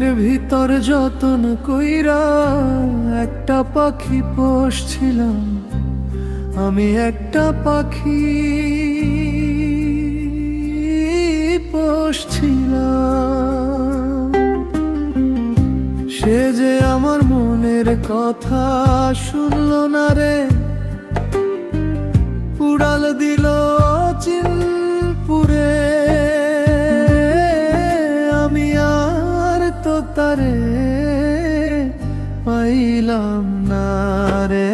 মনের ভিতর যতন কইরা একটা পাখি পোষছিলাম, আমি একটা পাখি পোষছিলাম। সে যে আমার মনের কথা শুনলো না রে, উড়াল দিল চিনপুরে। আমি আর তো তারে পাইলাম না রে।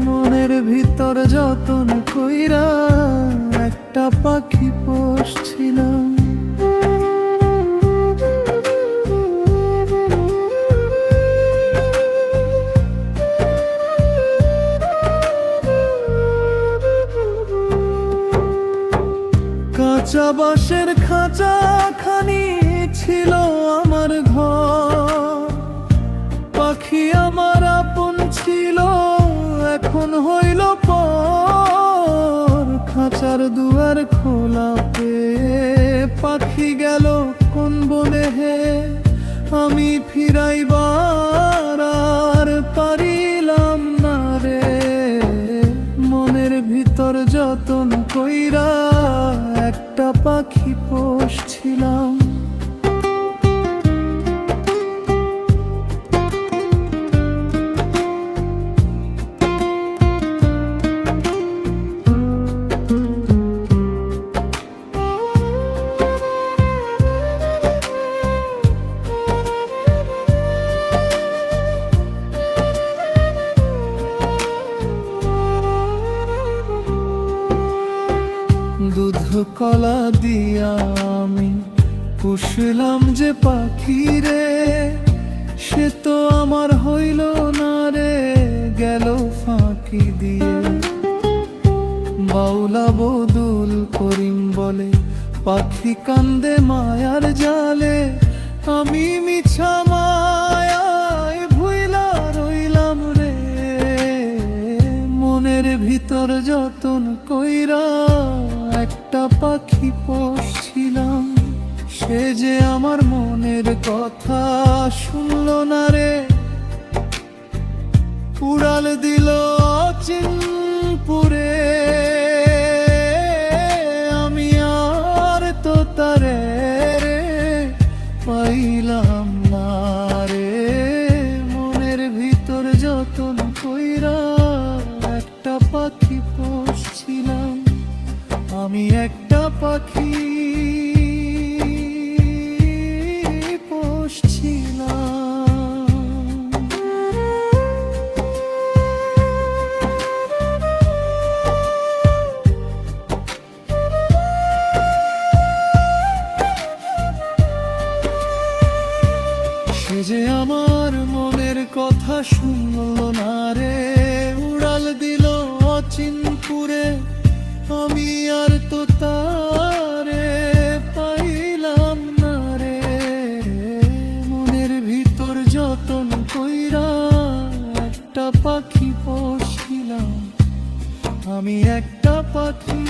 মনের ভিতর যতন কইরা একটা পাখি পোষছিলাম। কাঁচা বাঁশের খাঁচা খানি ছিল আমার ঘর, পাখি আমার আপন ছিল এখন হইল পর। খাঁচার দুয়ার খোলা পেয়ে পাখি গেল কোন বনে হে, আমি ফিরাইবার আর পারিলাম না রে। মনের ভিতর যতন কইরা একটা পাখি পোষছিলাম। দুধ কলা দিয়া আমি পুষলাম যে পাখি রে, সে তো আমার হইল না রে, গেল ফাঁকি দিয়ে। বাউলা বদুল করিম বলে পাখি কান্দে মায়ার জালে, আমি মিছা মায়ায় ভুইলা রইলাম রে। মনের ভিতর যতন কইরা একটা পাখি পোষছিলাম, সে যে আমার মনের কথা শুনলো না রে, উড়াল দিল চিনপুরে। আমি আর তো তারে পাইলাম না রে। মনের ভিতর যতন কইরা একটা পাখি পোষছিলাম, আমি একটা পাখি পোষছিলাম। সে যে আমার মনের কথা শুনলো না রে, উড়াল দিল অচিনপুরে। আমি আর তো তারে পাইলাম না রে। মনের ভিতর যতন কইরা একটা পাখি পোষছিলাম, আমি একটা পাখি